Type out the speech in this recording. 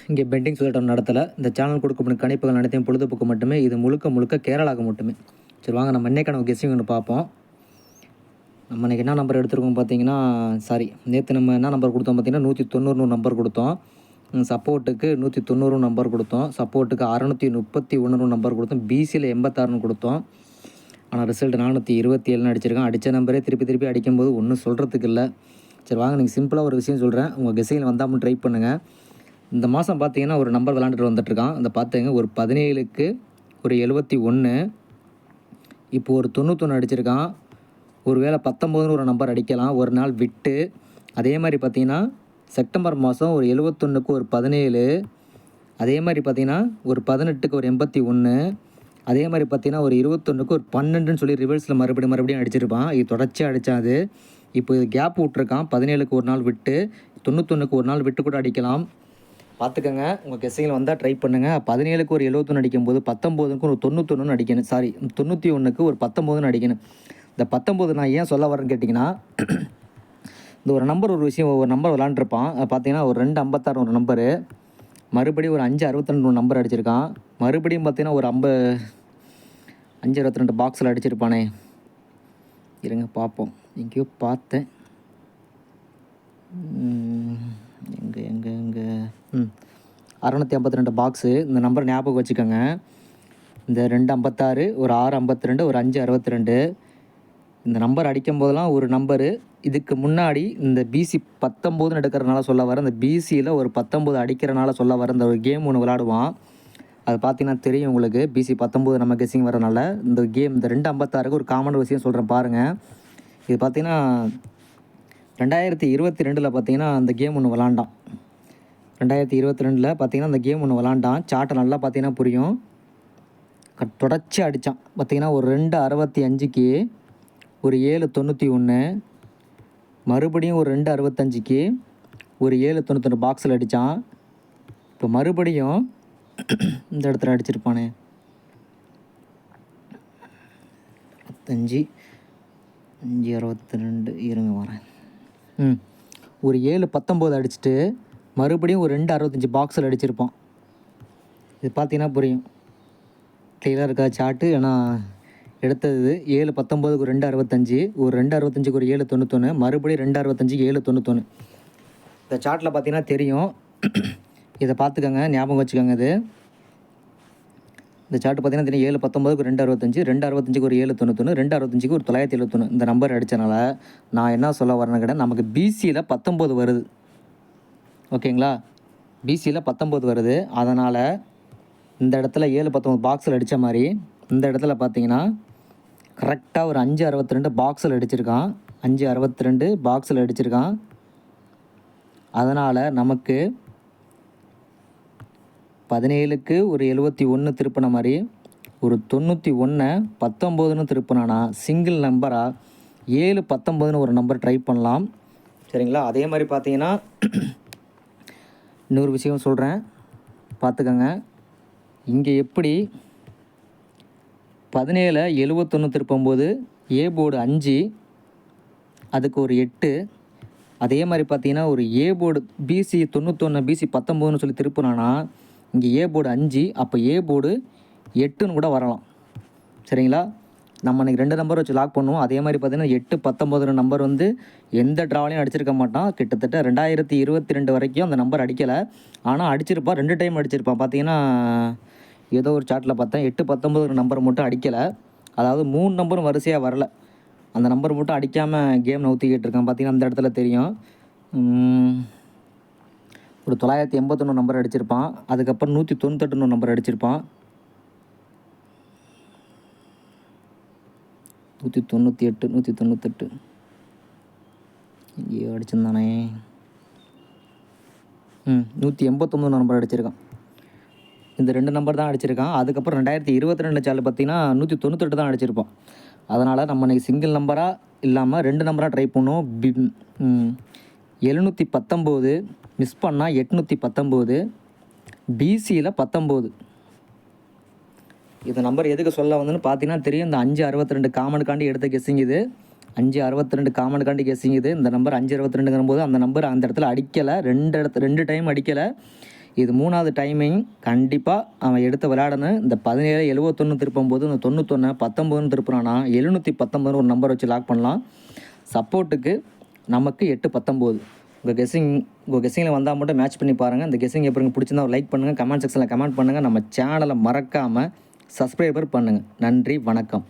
இங்கே பெண்டிங் சுழற்றம் நடத்தலை. இந்த சேனல் கொடுக்கப்படும் கணிப்புகள் அனைத்தையும் பொழுதுபோக்கு மட்டுமே. இது முழுக்க முழுக்க கேரளாவுக்கு மட்டுமே. சரி வாங்க நம்ம இன்றைக்கான கெஸ்ஸிங் ஒன்று பார்ப்போம். நம்ம இன்றைக்கி என்ன நம்பர் எடுத்துருக்கோம் பார்த்தீங்கன்னா, நேற்று நம்ம என்ன நம்பர் கொடுத்தோம் பார்த்தீங்கன்னா 190 நம்பர் கொடுத்தோம். சப்போர்ட்டுக்கு 190 நம்பர் கொடுத்தோம். சப்போர்ட்டுக்கு 631 நம்பர் கொடுத்தோம். பிசியில் 86ன்னு கொடுத்தோம். ஆனால் ரிசல்ட் 427ன்னு அடிச்சிருக்கோம். அடித்த நம்பரே திருப்பி அடிக்கும்போது ஒன்றும் சொல்கிறதுக்கு இல்லை. சரி வாங்க நீங்கள் சிம்பிளாக ஒரு விஷயம் சொல்கிறேன். உங்கள் கெஸ்ஸிங்கில் வந்தாமல் ட்ரை பண்ணுங்கள். இந்த மாதம் பார்த்தீங்கன்னா ஒரு நம்பர் விளாண்டுட்டு வந்துட்டுருக்கான். அந்த பார்த்துங்க ஒரு 17க்கு ஒரு 71, இப்போ ஒரு 91 அடிச்சிருக்கான். ஒரு வேளை 19ன்னு ஒரு நம்பர் அடிக்கலாம் ஒரு நாள் விட்டு. அதே மாதிரி பார்த்தீங்கன்னா செப்டம்பர் மாதம் ஒரு 71க்கு ஒரு 17, அதே மாதிரி பார்த்தீங்கன்னா ஒரு 18க்கு ஒரு 81, அதே மாதிரி பார்த்தீங்கன்னா ஒரு 21க்கு ஒரு 12ன்னு சொல்லி ரிவர்ஸில் மறுபடியும் அடிச்சிருப்பான். இது தொடர்ச்சியாக அடித்தாது. இப்போ இது கேப் விட்ருக்கான். 17க்கு ஒரு நாள் விட்டு, 91க்கு ஒரு நாள் விட்டு கூட அடிக்கலாம். பார்த்துக்கங்க, உங்கள் கெஸ்ஸிங்கில் வந்தால் ட்ரை பண்ணுங்கள். 17க்கு ஒரு 71 அடிக்கும்போது 19க்கு ஒரு 91 அடிக்கணும். 91க்கு ஒரு 19ன்னு அடிக்கணும். இந்த 19 நான் ஏன் சொல்ல வரேன்னு கேட்டிங்கன்னா, இந்த ஒரு நம்பர் ஒரு விஷயம் ஒரு நம்பர் விளாண்டுருப்பான். பார்த்தீங்கன்னா ஒரு 256 ஒரு நம்பரு, மறுபடியும் ஒரு 562 ஒரு நம்பர் அடிச்சிருக்கான். மறுபடியும் பார்த்தீங்கன்னா ஒரு 562 பாக்ஸில் அடிச்சிருப்பானே. இருங்க பார்ப்போம். எங்கேயோ பார்த்தேன். எங்கே 652 பாக்ஸு. இந்த நம்பர் ஞாபகம் வச்சுக்கோங்க. இந்த 256, ஒரு 652, ஒரு 562. இந்த நம்பர் அடிக்கும் போதெல்லாம் ஒரு நம்பரு. இதுக்கு முன்னாடி இந்த பிசி 19ன்னு எடுக்கிறனால சொல்ல வர, இந்த பிசியில் ஒரு 19 அடிக்கிறனால சொல்ல வர இந்த ஒரு கேம் ஒன்று விளாடுவான். அது பார்த்தீங்கன்னா தெரியும் உங்களுக்கு. பிசி 19 நம்ம கெஸ்ஸிங் வரனால இந்த கேம் இந்த 256க்கு ஒரு காமன் விஷயம் சொல்கிறேன் பாருங்கள். இது பார்த்தீங்கன்னா 2022 பார்த்தீங்கன்னா அந்த கேம் ஒன்று விளாண்டான். 2022 பார்த்தீங்கன்னா அந்த கேம் ஒன்று விளாண்டான். சார்ட்டை நல்லா பார்த்தீங்கன்னா புரியும். தொடர்ச்சி அடித்தான். பார்த்தீங்கன்னா ஒரு 265க்கு ஒரு 791, மறுபடியும் ஒரு 265க்கு ஒரு 792 பாக்ஸில் அடித்தான். இப்போ மறுபடியும் இந்த இடத்துல அடிச்சிருப்பானே 562 இருங்க வரேன். ஒரு 719 அடிச்சுட்டு மறுபடியும் ஒரு 265 பாக்ஸில் அடிச்சிருப்பான். இது பார்த்தீங்கன்னா புரியும். கிளியராக இருக்கா சார்ட்டு? ஏன்னா எடுத்தது 719க்கு ஒரு 265, ஒரு 265க்கு ஒரு 791, மறுபடியும் 265க்கு 791. இந்த சார்ட்டில் பார்த்தீங்கன்னா தெரியும். இதை பார்த்துக்கோங்க, ஞாபகம் வச்சுக்கோங்க. இது இந்த சார்ட்டு பார்த்தீங்கன்னா தெரியும். 719க்கு 265, 265க்கு ஒரு 791, 265க்கு ஒரு 971 இந்த நம்பர் அடித்தனால நான் என்ன சொல்ல வரேன்னு கேட்டால், நமக்கு பிசியில் 19 வருது. ஓகேங்களா? பிசியில் 19 வருது. அதனால் இந்த இடத்துல 719 பாக்ஸில் அடித்த மாதிரி இந்த இடத்துல பார்த்தீங்கன்னா கரெக்டாக ஒரு 562 பாக்ஸில் அடிச்சிருக்கான். 562 பாக்ஸில் அடிச்சிருக்கான். அதனால் நமக்கு 17க்கு ஒரு 71 திருப்பின மாதிரி ஒரு 91 19ன்னு திருப்பினானா சிங்கிள் நம்பராக 719ன்னு ஒரு நம்பர் ட்ரை பண்ணலாம். சரிங்களா? அதே மாதிரி பார்த்தீங்கன்னா இன்னொரு விஷயம் சொல்கிறேன் பார்த்துக்கோங்க. இங்கே எப்படி 17 71 திருப்பும்போது ஏ போர்டு 5, அதுக்கு ஒரு 8. அதே மாதிரி பார்த்தீங்கன்னா ஒரு ஏ போர்டு பிசி 91 பிசி 19ன்னு சொல்லி திருப்பினானா இங்கே ஏ போர்டு 5, அப்போ ஏ போர்டு 8ன்னு கூட வரலாம். சரிங்களா? நம்ம இன்றைக்கி 2 நம்பர் வச்சு லாக் பண்ணுவோம். அதே மாதிரி பார்த்தீங்கன்னா 8 19 நம்பர் வந்து எந்த ட்ராவலையும் அடிச்சிருக்க மாட்டான். கிட்டத்தட்ட 2022 வரைக்கும் அந்த நம்பர் அடிக்கலை. ஆனால் அடிச்சிருப்பான். 2 டைம் அடிச்சிருப்பான். பார்த்தீங்கன்னா ஏதோ ஒரு சார்ட்டில் பார்த்தேன் 8 19 நம்பர் மட்டும் அடிக்கலை. அதாவது 3 நம்பரும் வரிசையாக வரல. அந்த நம்பர் மட்டும் அடிக்காமல் கேம் நவுத்திக்கிட்டு இருக்கான். பார்த்தீங்கன்னா அந்த இடத்துல தெரியும். ஒரு 981 நம்பர் அடிச்சிருப்பான். அதுக்கப்புறம் 198 நம்பர் அடிச்சிருப்பான். 198 இங்கேயோ அடிச்சிருந்தானே. 189 நம்பர் அடிச்சிருக்கான். இந்த 2 நம்பர் தான் அடிச்சிருக்கான். அதுக்கப்புறம் 2022 சார்ட் பார்த்தீங்கன்னா 198 தான் அடிச்சிருப்பான். அதனால் நம்ம இன்றைக்கி சிங்கிள் நம்பராக இல்லாமல் 2 நம்பராக ட்ரை பண்ணுவோம். 719 மிஸ் பண்ணால் 819, பிசியில் 19. இந்த நம்பர் எதுக்கு சொல்ல வந்துன்னு பார்த்தீங்கன்னா தெரியும். இந்த 562 காமனுக்காண்டி எடுத்த கெஸ்ஸிங் இது. 562 காமனுக்காண்டி கெஸ்ஸிங் இது. இந்த நம்பர் 562ங்கிற போது அந்த நம்பர் அந்த இடத்துல அடிக்கலை. 2 டைம் அடிக்கலை. இது 3வது டைமிங். கண்டிப்பாக அவன் எடுத்து விளையாடணும். இந்த 17 71 திருப்பும்போது இந்த 91 19 திருப்புறானா 719 ஒரு நம்பர் வச்சு லாக் பண்ணலாம். சப்போர்ட்டுக்கு நமக்கு 8 19. உங்கள் கெஸ்ஸிங்கில் வந்தால் மட்டும் மேட்ச் பண்ணி பாருங்கள். இந்த கெஸ்ஸிங் எப்படி பிடிச்சிருந்தா ஒரு லைக் பண்ணுங்கள், கமெண்ட் செக்ஷனில் கமெண்ட் பண்ணுங்கள். நம்ம சேனலை மறக்காமல் சப்ஸ்கிரைபர் பண்ணுங்கள். நன்றி, வணக்கம்.